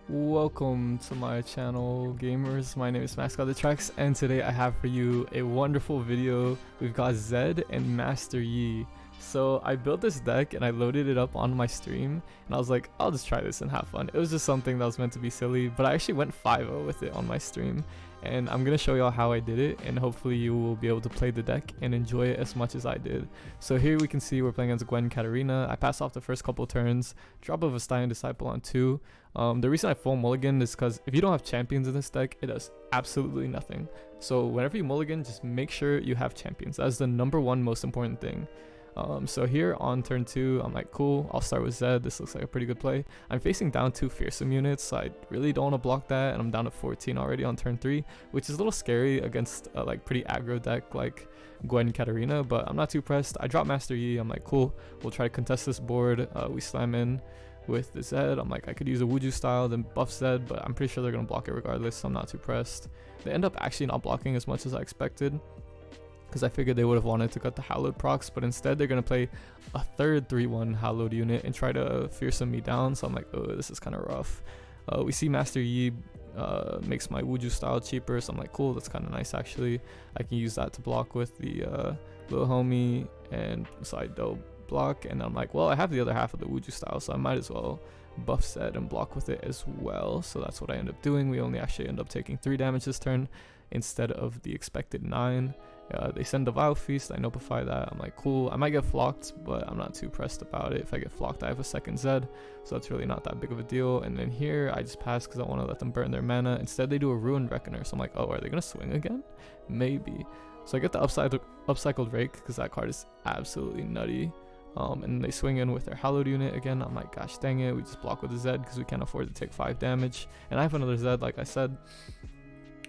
Welcome to my channel, gamers. My name is Mascot the Tracks, and today I have for you a wonderful video. We've got Zed and Master Yi. So I built this deck and I loaded it up on my stream, and I was like, I'll just try this and have fun. It was just something that was meant to be silly, but I actually went 5-0 with it on my stream, and I'm gonna show y'all how I did it, and hopefully you will be able to play the deck and enjoy it as much as I did. So here we can see we're playing against Gwen Katarina. I passed off the first couple turns, drop of a Stein Disciple on 2. The reason I full mulligan is because if you don't have champions in this deck, it does absolutely nothing. So whenever you mulligan, just make sure you have champions. That's the #1 most important thing. So here on turn 2, I'm like, cool, I'll start with Zed. This looks like a pretty good play. I'm facing down 2 fearsome units, so I really don't want to block that, and I'm down to 14 already on turn 3, which is a little scary against a like pretty aggro deck like Gwen Katarina, but I'm not too pressed. I drop Master Yi. I'm like, cool, we'll try to contest this board. We slam in with the Zed. I'm like, I could use a Wuju style, then buff Zed, but I'm pretty sure they're going to block it regardless, so I'm not too pressed. They end up actually not blocking as much as I expected, because I figured they would have wanted to cut the Hallowed procs, but instead they're going to play a third 3-1 Hallowed unit and try to fearsome me down, so I'm like, oh, this is kind of rough. We see Master Yi makes my Wuju style cheaper, so I'm like, cool, that's kind of nice actually. I can use that to block with the little homie, and so I don't block, and I'm like, well, I have the other half of the Wuju style, so I might as well buff Zed and block with it as well. So that's what I end up doing. We only actually end up taking 3 damage this turn instead of the expected 9. They send the Vile Feast, I notify that. I'm like, cool, I might get flocked, but I'm not too pressed about it. If I get flocked, I have a second Zed, so that's really not that big of a deal. And then here, I just pass because I want to let them burn their mana. Instead, they do a Ruined Reckoner, so I'm like, oh, are they going to swing again? Maybe. So I get the upcycled Rake, because that card is absolutely nutty. And they swing in with their Hallowed unit again. I'm like, gosh dang it, we just block with the Zed because we can't afford to take 5 damage. And I have another Zed, like I said.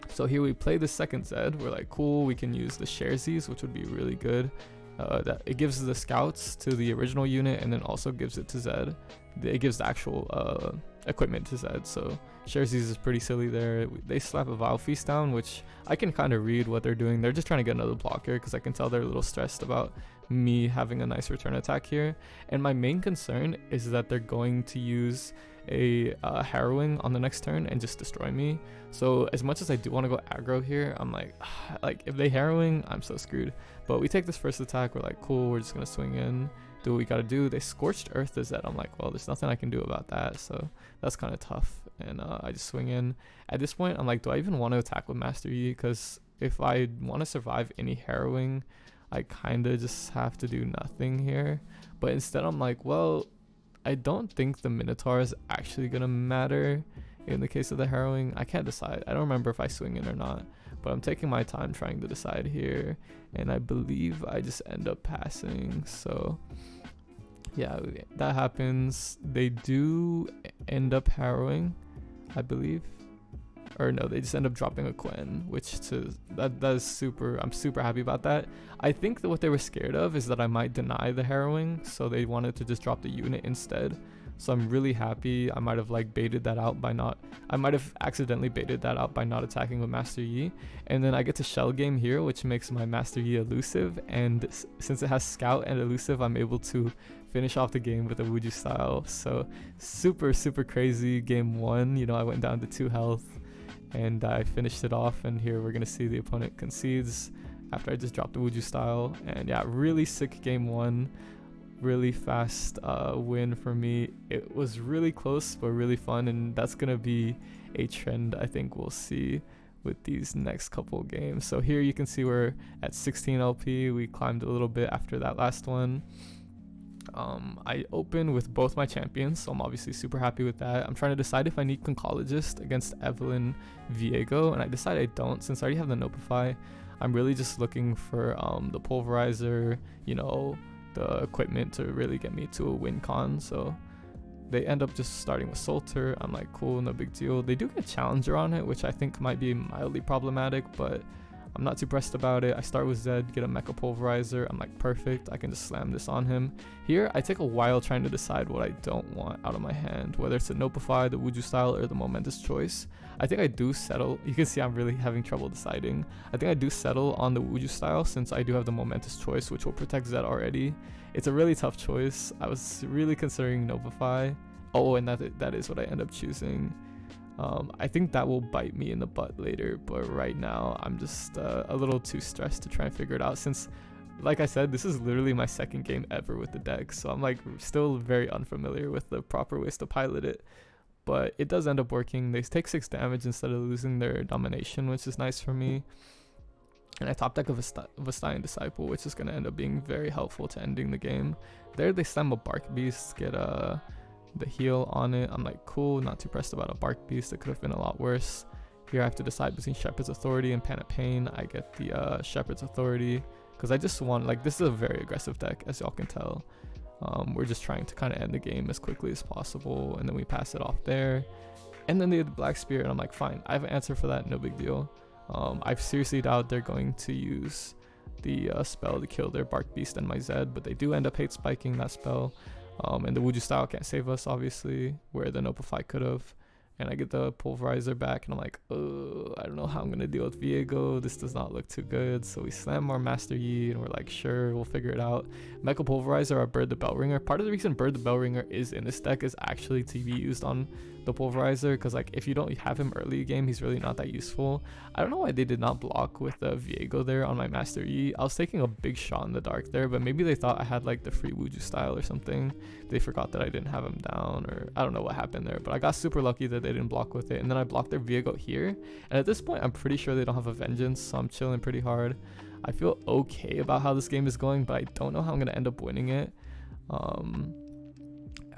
So here we play the second Zed. We're like, cool, we can use the Sharesies, which would be really good. That it gives the scouts to the original unit, and then also gives it to Zed. It gives the actual equipment to Zed, so Sharesies is pretty silly there. They slap a Vile Feast down, which I can kind of read what they're doing. They're just trying to get another block here, because I can tell they're a little stressed about me having a nice return attack here. And my main concern is that they're going to use a harrowing on the next turn and just destroy me. So as much as I do want to go aggro here, I'm like if they harrowing, I'm so screwed. But we take this first attack. We're like, cool, we're just gonna swing in, do what we gotta do. They Scorched Earth the Zed. I'm like, well, there's nothing I can do about that, so that's kind of tough. And I just swing in. At this point, I'm like, do I even want to attack with Master Yi? Because if I want to survive any harrowing, I kind of just have to do nothing here. But instead, I'm like, well, I don't think the Minotaur is actually gonna matter in the case of the harrowing. I can't decide. I don't remember if I swing in or not, but I'm taking my time trying to decide here, and I believe I just end up passing. So yeah, that happens. They do end up harrowing, I believe, or no, they just end up dropping a Quen, which that is super. I'm super happy about that. I think that what they were scared of is that I might deny the harrowing, so they wanted to just drop the unit instead. So I'm really happy. I might have like baited that out by not. I might have accidentally baited that out by not attacking with Master Yi, and then I get to shell game here, which makes my Master Yi elusive. And since it has Scout and elusive, I'm able to finish off the game with a Wuju style. So super crazy game 1. You know, I went down to 2 health. And I finished it off, and here we're gonna see the opponent concedes after I just dropped the Wuju style. And yeah, really sick game 1, really fast win for me. It was really close but really fun, and that's gonna be a trend I think we'll see with these next couple games. So here you can see we're at 16 LP. We climbed a little bit after that last one. I open with both my champions, so I'm obviously super happy with that. I'm trying to decide if I need Conchologist against Evelyn Viego, and I decide I don't since I already have the Notify. I'm really just looking for the Pulverizer, you know, the equipment to really get me to a win con. So they end up just starting with Solter. I'm like, cool, no big deal. They do get Challenger on it, which I think might be mildly problematic, but I'm not too pressed about it. I start with Zed, get a Mecha Pulverizer. I'm like, perfect, I can just slam this on him. Here, I take a while trying to decide what I don't want out of my hand, whether it's a Notify, the Wuju style, or the Momentous Choice. I think I do settle. You can see I'm really having trouble deciding. I think I do settle on the Wuju style since I do have the Momentous Choice, which will protect Zed already. It's a really tough choice. I was really considering Notify. Oh, and that is what I end up choosing. I think that will bite me in the butt later, but right now I'm just a little too stressed to try and figure it out, since like I said, this is literally my second game ever with the deck, so I'm like still very unfamiliar with the proper ways to pilot it. But it does end up working. They take 6 damage instead of losing their domination, which is nice for me. And I top deck of a Vastine Disciple, which is going to end up being very helpful to ending the game. There they slam a Bark Beast, get the heal on it. I'm like, cool, not too pressed about a Bark Beast. It could have been a lot worse. Here I have to decide between Shepherd's Authority and Pan of Pain. I get the Shepherd's Authority because I just want, like, this is a very aggressive deck, as y'all can tell. We're just trying to kind of end the game as quickly as possible, and then we pass it off there. And then they have the Black Spirit, and I'm like, fine, I have an answer for that, no big deal. I seriously doubt they're going to use the spell to kill their Bark Beast and my Zed, but they do end up hate spiking that spell. And the Wuju style can't save us, obviously, where the Nopify could have. And I get the Pulverizer back, and I'm like, oh, I don't know how I'm going to deal with Viego. This does not look too good. So we slam our Master Yi, and we're like, sure, we'll figure it out. Mecha Pulverizer, our Bird the Bellringer. Part of the reason Bird the Bellringer is in this deck is actually to be used on the Pulverizer, because like if you don't have him early game, he's really not that useful. I don't know why they did not block with the Viego there on my Master Yi. I was taking a big shot in the dark there, but maybe they thought I had like the free Wuju style or something. They forgot that I didn't have him down, or I don't know what happened there, but I got super lucky that they didn't block with it. And then I blocked their Viego here, and at this point I'm pretty sure they don't have a Vengeance, so I'm chilling pretty hard. I feel okay about how this game is going, but I don't know how I'm gonna end up winning it.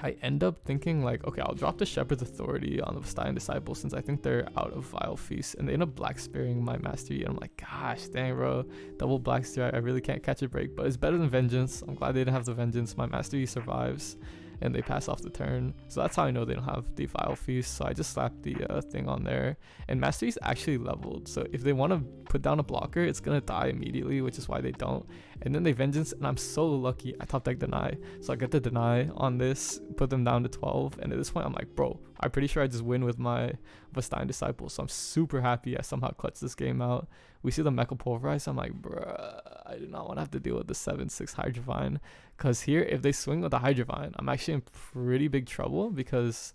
I end up thinking like, okay, I'll drop the Shepherd's Authority on the Vastine Disciple since I think they're out of Vile Feast, and they end up Black Spearing my Master Yi, and I'm like, gosh dang bro, double Black Spear, I really can't catch a break, but it's better than Vengeance. I'm glad they didn't have the Vengeance. My Master Yi survives, and they pass off the turn, so that's how I know they don't have the Vile Feast. So I just slapped the thing on there, and Master Yi's actually leveled, so if they want to put down a blocker, it's gonna die immediately, which is why they don't. And then they Vengeance, and I'm so lucky I top deck Deny, so I get the Deny on this, put them down to 12, and at this point I'm like, bro, I'm pretty sure I just win with my Vastine Disciple, so I'm super happy I somehow clutched this game out. We see the Mecha Pulverize, I'm like, bruh, I do not want to have to deal with the 7/6 Hydrovine, because here if they swing with the Hydrovine, I'm actually in pretty big trouble, because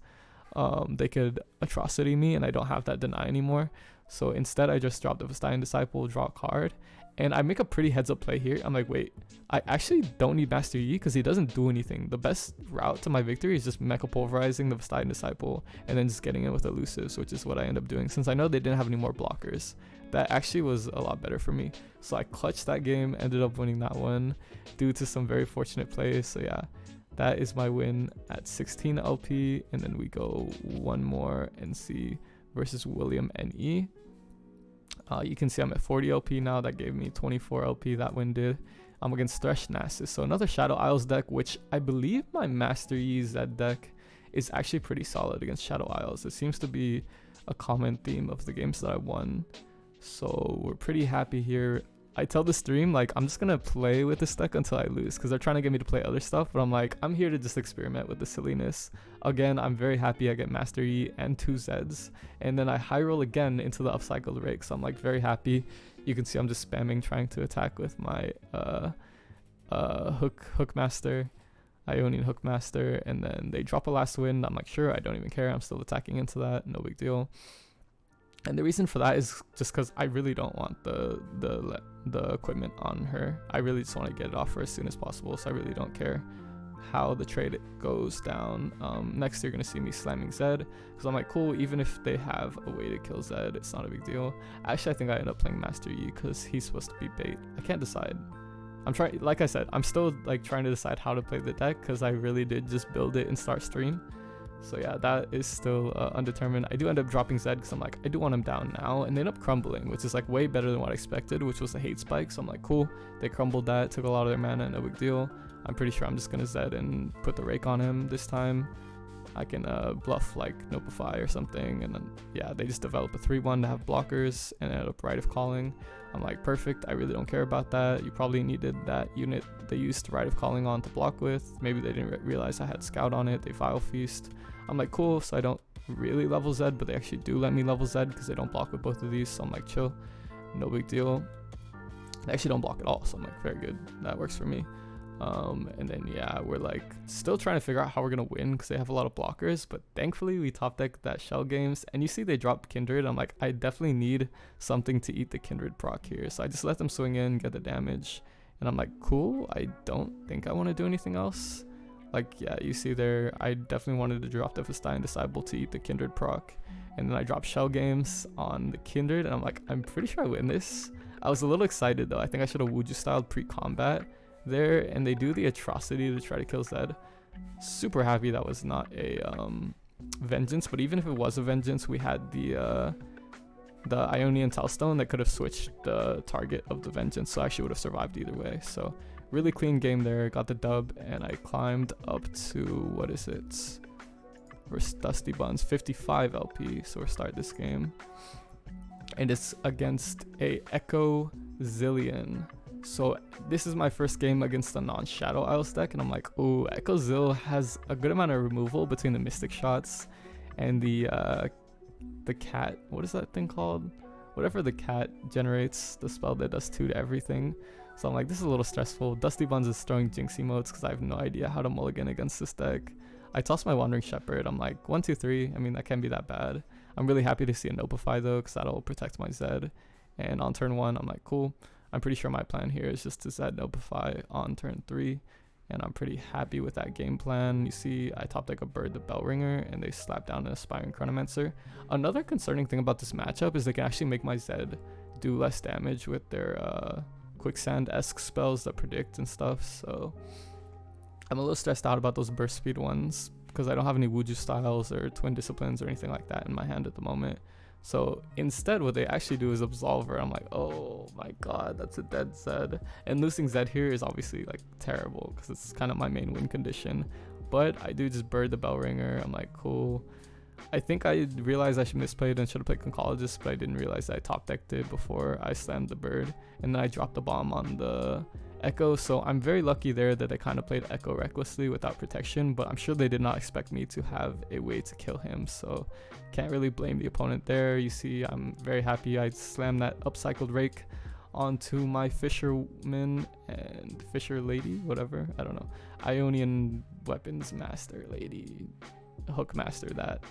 they could Atrocity me and I don't have that Deny anymore. So instead I just drop the Vastine Disciple, draw a card, and I make a pretty heads up play here. I'm like, wait, I actually don't need Master Yi because he doesn't do anything. The best route to my victory is just Mecha Pulverizing the Vastine Disciple and then just getting in with Elusives, which is what I end up doing since I know they didn't have any more blockers. That actually was a lot better for me. So I clutched that game, ended up winning that one due to some very fortunate plays. So yeah, that is my win at 16 LP, and then we go one more NC versus William NE. You can see I'm at 40 LP now. That gave me 24 LP, that win did. I'm against Thresh Nasus, so another Shadow Isles deck, which I believe my Master Yi Zed deck is actually pretty solid against Shadow Isles. It seems to be a common theme of the games that I won, so we're pretty happy here. I tell the stream, like, I'm just gonna play with this deck until I lose, because they're trying to get me to play other stuff, but I'm like, I'm here to just experiment with the silliness. Again, I'm very happy I get Master Yi and 2 Zeds, and then I high roll again into the upcycled rake, so I'm like very happy. You can see I'm just spamming trying to attack with my Hookmaster, Ionian Hookmaster, and then they drop a last wind. I'm like, sure, I don't even care, I'm still attacking into that, no big deal. And the reason for that is just because I really don't want the equipment on her. I really just want to get it off her as soon as possible, so I really don't care how the trade goes down. Next you're going to see me slamming Zed, because I'm like, cool, even if they have a way to kill Zed, it's not a big deal. Actually, I think I end up playing Master Yi because he's supposed to be bait. I can't decide. I'm trying, like I said, I'm still like trying to decide how to play the deck, because I really did just build it and start stream. So yeah, that is still undetermined. I do end up dropping Zed because I'm like, I do want him down now, and they end up crumbling, which is like way better than what I expected, which was the hate spike. So I'm like, cool, they crumbled that, took a lot of their mana, no big deal. I'm pretty sure I'm just gonna Zed and put the rake on him this time. I can bluff like Nopify or something, and then yeah, they just develop a 3/1 to have blockers and end up Rite of Calling. I'm like, perfect, I really don't care about that. You probably needed that unit they used Rite of Calling on to block with. Maybe they didn't realize I had Scout on it, they Vile Feast. I'm like, cool, so I don't really level Zed, but they actually do let me level Zed because they don't block with both of these, so I'm like, chill, no big deal. They actually don't block at all, so I'm like, very good, that works for me. And then yeah, we're like still trying to figure out how we're gonna win because they have a lot of blockers, but thankfully we top decked that Shell Games, and you see they dropped Kindred. I'm like, I definitely need something to eat the Kindred proc here, so I just let them swing in, get the damage, and I'm like, cool, I don't think I want to do anything else. Like, yeah, you see there, I definitely wanted to drop Devastating Disciple to eat the Kindred proc, and then I dropped Shell Games on the Kindred, and I'm like, I'm pretty sure I win this. I was a little excited though. I think I should have Wuju styled pre-combat there, and they do the atrocity to try to kill Zed. Super happy that was not a vengeance, but even if it was a vengeance, we had the Ionian Telstone that could have switched the target of the vengeance, so I actually would have survived either way. So really clean game there, got the dub, and I climbed up to, what is it, versus Dusty Buns, 55 LP. So we'll start this game, and it's against a Echo Zillion. So this is my first game against a non-Shadow Isles deck, and I'm like, oh, Echo Zill has a good amount of removal between the Mystic shots and the cat. What is that thing called? Whatever the cat generates, the spell that does 2 to everything. So I'm like, this is a little stressful. Dusty Buns is throwing Jinx emotes because I have no idea how to mulligan against this deck. I tossed my Wandering Shepherd. I'm like, 1, 2, 3. I mean, that can't be that bad. I'm really happy to see a Nopify though, because that'll protect my Zed. And on turn 1, I'm like, cool. I'm pretty sure my plan here is just to Zed Nopify on turn 3, and I'm pretty happy with that game plan. You see, I top deck a Bird the Bellringer, and they slap down an Aspiring Chronomancer. Another concerning thing about this matchup is they can actually make my Zed do less damage with their Quicksand-esque spells that predict and stuff, so I'm a little stressed out about those burst speed ones because I don't have any Wuju styles or Twin Disciplines or anything like that in my hand at the moment. So instead, what they actually do is Absolver. I'm like, oh my god, that's a dead Zed. And losing Zed here is obviously like terrible because it's kind of my main win condition. But I do just Bird the Bellringer. I'm like, cool. I think I realized I should misplayed and should have played Conchologist, but I didn't realize that I top decked it before I slammed the Bird. And then I dropped the bomb on the Echo, so I'm very lucky there that I kind of played Echo recklessly without protection, but I'm sure they did not expect me to have a way to kill him, so can't really blame the opponent there. You see, I'm very happy I slammed that upcycled Rake onto my Fisherman and Fisher Lady, whatever, I don't know, Ionian Weapons Master Lady, Hook Master that.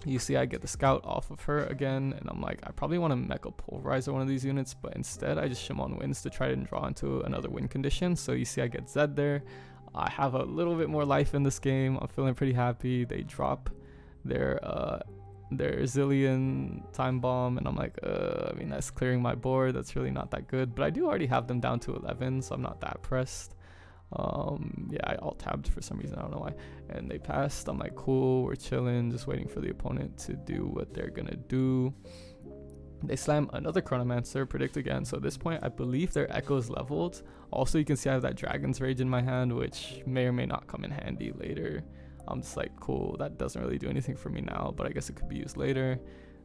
You see, I get the Scout off of her again, and I'm like, I probably want to Mecha Pulverizer one of these units, but instead I just Shimon Winds to try and draw into another win condition. So you see I get Zed there. I have a little bit more life in this game. I'm feeling pretty happy. They drop their Zillion Time Bomb, and I'm like, I mean, that's clearing my board. That's really not that good, but I do already have them down to 11, so I'm not that pressed. Yeah, I alt-tabbed for some reason, I don't know why, and they passed. I'm like, cool, we're chilling, just waiting for the opponent to do what they're gonna do. They slam another Chronomancer, predict again, so at this point I believe their Echo is leveled. Also, you can see I have that Dragon's Rage in my hand, which may or may not come in handy later. I'm just like, cool, that doesn't really do anything for me now, but I guess it could be used later.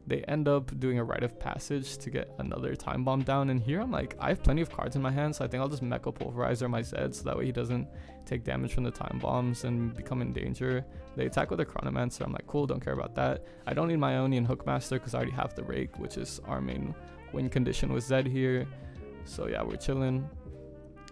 They end up doing a Rite of Passage to get another Time Bomb down, and here I'm like, I have plenty of cards in my hand, so I think I'll just Mecha Pulverizer my Zed so that way he doesn't take damage from the Time Bombs and become in danger. They attack with a Chronomancer. I'm like, cool, don't care about that. I don't need my Ionian Hookmaster because I already have the Rake, which is our main win condition with Zed here. So yeah, we're chilling.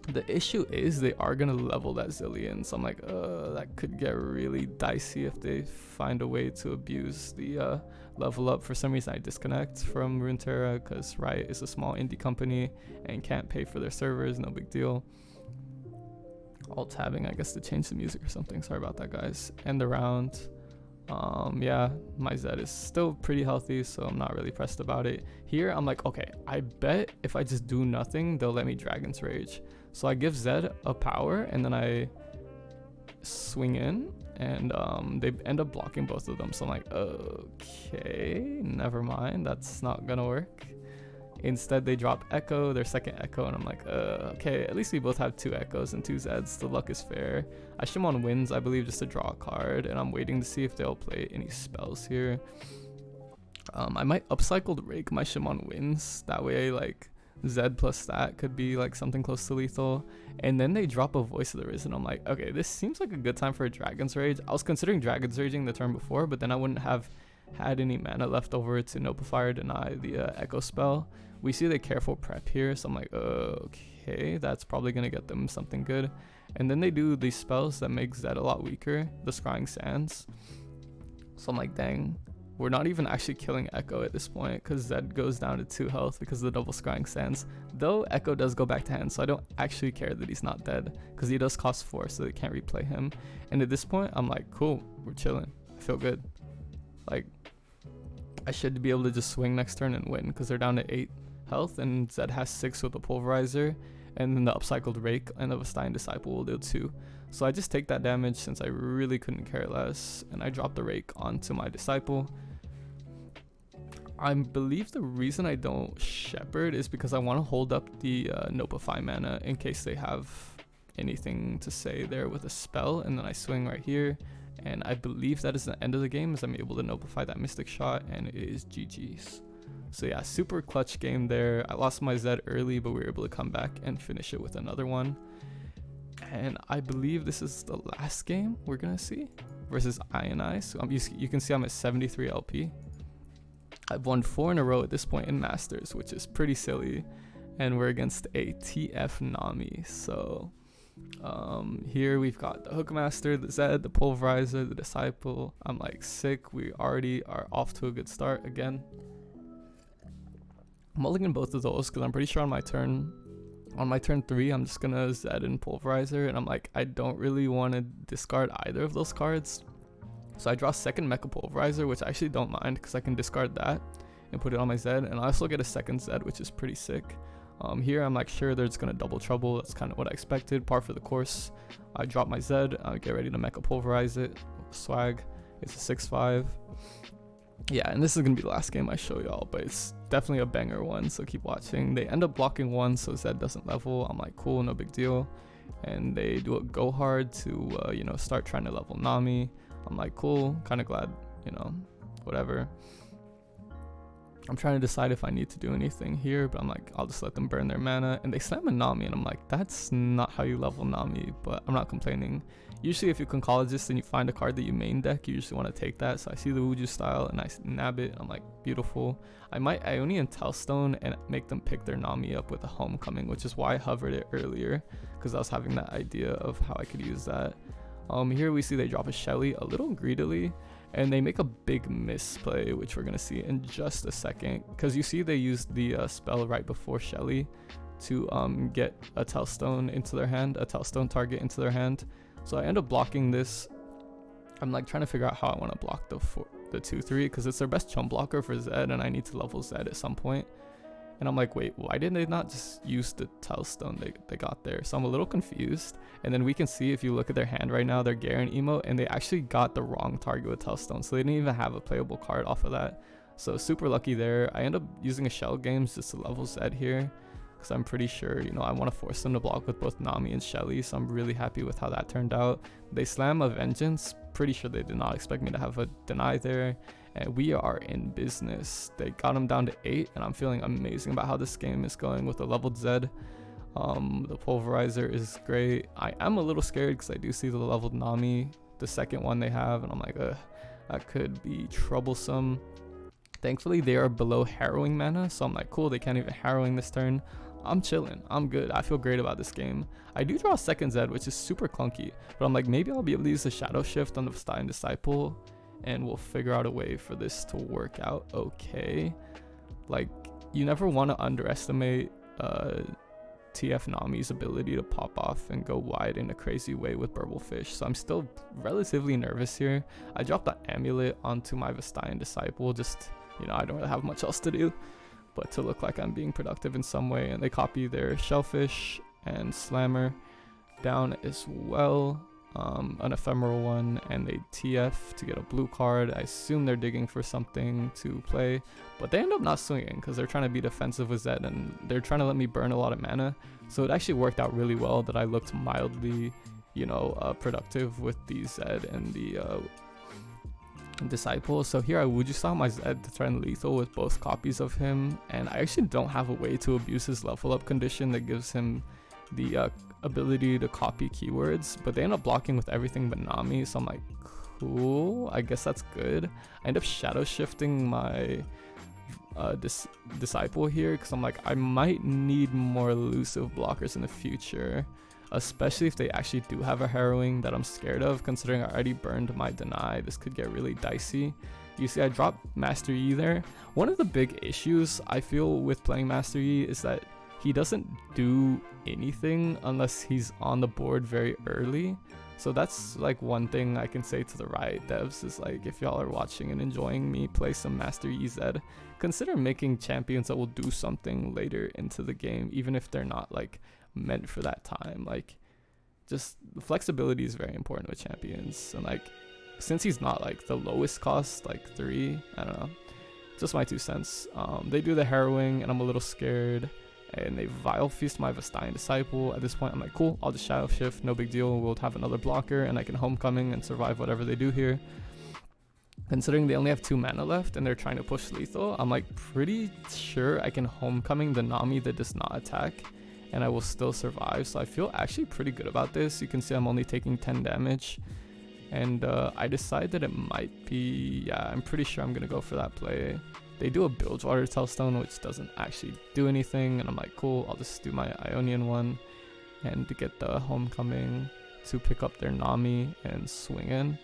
The issue is they are going to level that Zillion, so I'm like, that could get really dicey if they find a way to abuse the level up. For some reason I disconnect from Runeterra because Riot is a small indie company and can't pay for their servers, no big deal. Alt-tabbing, I guess, to change the music or something, sorry about that guys. End the round. Yeah, my Zed is still pretty healthy, so I'm not really pressed about it. Here I'm like, okay, I bet if I just do nothing they'll let me Dragon's Rage. So I give Zed a power and then I swing in, and they end up blocking both of them. So I'm like, okay, never mind, that's not gonna work. Instead they drop Echo, their second Echo, and I'm like, okay, at least we both have 2 Echoes and 2 Zeds, the luck is fair. I Shimon Winds, I believe, just to draw a card, and I'm waiting to see if they'll play any spells here. I might upcycle the Rake my Shimon Winds, that way like Zed plus that could be like something close to lethal. And then they drop a Voice of the Risen. I'm like, okay, this seems like a good time for a Dragon's Rage. I was considering Dragon's Raging the turn before, but then I wouldn't have had any mana left over to Notify or deny the Echo spell. We see the Careful Prep here, so I'm like, okay, that's probably gonna get them something good. And then they do these spells that make Zed a lot weaker, the Scrying Sands. So I'm like, dang, we're not even actually killing Echo at this point because Zed goes down to 2 health because of the double Scrying Sands. Though Echo does go back to hand, so I don't actually care that he's not dead because he does cost 4, so they can't replay him. And at this point, I'm like, cool, we're chilling. I feel good. Like, I should be able to just swing next turn and win because they're down to 8 health and Zed has 6 with the Pulverizer, and then the upcycled Rake and the Vastine Disciple will do 2. So I just take that damage since I really couldn't care less, and I drop the Rake onto my Disciple. I believe the reason I don't Shepherd is because I want to hold up the Notify mana in case they have anything to say there with a spell, and then I swing right here, and I believe that is the end of the game as I'm able to Notify that Mystic Shot, and it is GG's. So yeah, super clutch game there. I lost my Zed early, but we were able to come back and finish it with another one. And I believe this is the last game we're gonna see versus I. So you can see I'm at 73 LP. I've won 4 in a row at this point in Masters, which is pretty silly. And we're against a TF Nami. So here we've got the Hookmaster, the Zed, the Pulverizer, the Disciple. I'm like sick. We already are off to a good start again. I'm mulligan both of those because I'm pretty sure on my turn 3 I'm just gonna Zed and Pulverizer, and I'm like, I don't really want to discard either of those cards. So I draw second Mecha Pulverizer, which I actually don't mind because I can discard that and put it on my Zed, and I also get a second Zed, which is pretty sick. Here I'm like, sure, they're just gonna double trouble. That's kind of what I expected, par for the course. I drop my Zed, I get ready to Mecha Pulverize it. Swag, it's a 6/5. Yeah, and this is gonna be the last game I show y'all, but it's definitely a banger one, so keep watching. They end up blocking 1, so Zed doesn't level. I'm like, cool, no big deal. And they do a go hard to start trying to level Nami. I'm like, cool, kind of glad, whatever. I'm trying to decide if I need to do anything here, but I'm like, I'll just let them burn their mana. And they slam a Nami, and I'm like, that's not how you level Nami, but I'm not complaining. Usually if you Conchologist and you find a card that you main deck, you usually want to take that. So I see the Wuju style and I nab it. I'm like, beautiful. I might Ionian Telstone and make them pick their Nami up with a Homecoming, which is why I hovered it earlier, because I was having that idea of how I could use that. Here we see they drop a Shelly a little greedily, and they make a big misplay, which we're going to see in just a second, because you see they used the spell right before Shelly to get a Telstone into their hand, a Telstone target into their hand. So I end up blocking this. I'm like trying to figure out how I want to block the 2/3 because it's their best chump blocker for Zed, and I need to level Zed at some point. And I'm like, wait, why didn't they not just use the Telstone they got there? So I'm a little confused. And then we can see, if you look at their hand right now, their Garen emote, and they actually got the wrong target with Telstone. So they didn't even have a playable card off of that. So super lucky there. I end up using a Shell Games just to level Zed here, because I'm pretty sure, I want to force them to block with both Nami and Shelly. So I'm really happy with how that turned out. They slam a Vengeance. Pretty sure they did not expect me to have a deny there. And we are in business. They got him down to 8, and I'm feeling amazing about how this game is going with a leveled Zed. The Pulverizer is great. I am a little scared because I do see the leveled Nami, the second one they have, and I'm like, that could be troublesome. Thankfully, they are below Harrowing mana, so I'm like, cool, they can't even Harrowing this turn. I'm chilling. I'm good. I feel great about this game. I do draw a second Zed, which is super clunky, but I'm like, maybe I'll be able to use the Shadow Shift on the Vastine Disciple, and we'll figure out a way for this to work out okay. Like, you never want to underestimate TF Nami's ability to pop off and go wide in a crazy way with Burblefish, so I'm still relatively nervous here. I dropped the Amulet onto my Vastine Disciple, just, I don't really have much else to do but to look like I'm being productive in some way, and they copy their Shellfish and Slammer down as well. An ephemeral one, and they TF to get a blue card. I assume they're digging for something to play, but they end up not swinging because they're trying to be defensive with Zed, and they're trying to let me burn a lot of mana. So it actually worked out really well that I looked mildly, productive with the Zed and the Disciple. So here I would just style my Zed to turn lethal with both copies of him, and I actually don't have a way to abuse his level up condition that gives him the ability to copy keywords, but they end up blocking with everything but Nami. So I'm like, cool. I guess that's good. I end up shadow shifting my disciple here because I'm like, I might need more elusive blockers in the future, especially if they actually do have a harrowing that I'm scared of, considering I already burned my deny. This could get really dicey. You see, I dropped Master Yi there. One of the big issues I feel with playing Master Yi is that he doesn't do anything unless he's on the board very early. So that's like one thing I can say to the Riot devs is like, if y'all are watching and enjoying me play some Master Yi Zed, consider making champions that will do something later into the game, even if they're not like meant for that time. Like, just flexibility is very important with champions, and like, since he's not like the lowest cost, like 3, I don't know, just my 2 cents. They do the harrowing and I'm a little scared, and they Vile Feast my Vestayan Disciple. At this point I'm like, cool, I'll just shadow shift, no big deal, we'll have another blocker and I can homecoming and survive whatever they do here. Considering they only have 2 mana left and they're trying to push lethal, I'm like pretty sure I can homecoming the Nami that does not attack and I will still survive. So I feel actually pretty good about this. You can see I'm only taking 10 damage. And I decided that it might be, yeah, I'm pretty sure I'm going to go for that play. They do a Bilgewater Tailstone, which doesn't actually do anything. And I'm like, cool, I'll just do my Ionian one. And to get the homecoming to pick up their Nami and swing in,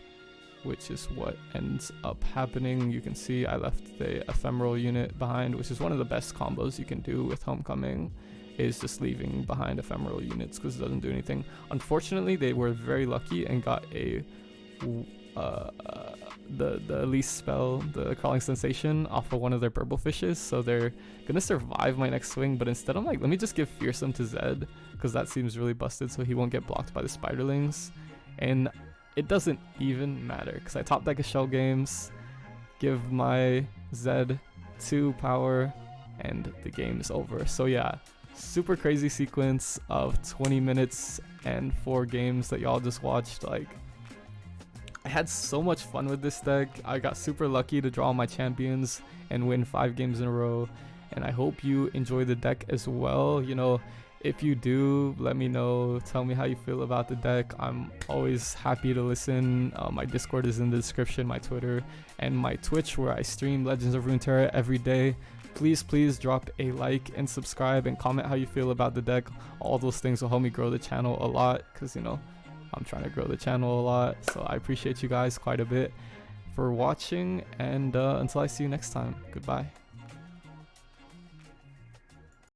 which is what ends up happening. You can see I left the ephemeral unit behind, which is one of the best combos you can do with homecoming, is just leaving behind ephemeral units because it doesn't do anything. Unfortunately, they were very lucky and got a the Elise spell, the Crawling Sensation, off of one of their Burble Fishes, so they're gonna survive my next swing. But instead I'm like, let me just give Fearsome to Zed because that seems really busted, so he won't get blocked by the Spiderlings. And it doesn't even matter because I top deck a Shell Games, give my Zed 2 power, and the game is over. So yeah, super crazy sequence of 20 minutes and 4 games that y'all just watched. Like, I had so much fun with this deck. I got super lucky to draw my champions and win 5 games in a row, and I hope you enjoy the deck as well. You know, if you do, let me know, tell me how you feel about the deck. I'm always happy to listen. My Discord is in the description, my Twitter, and my Twitch, where I stream Legends of Runeterra every day. Please drop a like and subscribe and comment how you feel about the deck. All those things will help me grow the channel a lot, because, you know, I'm trying to grow the channel a lot. So I appreciate you guys quite a bit for watching, and until I see you next time, goodbye.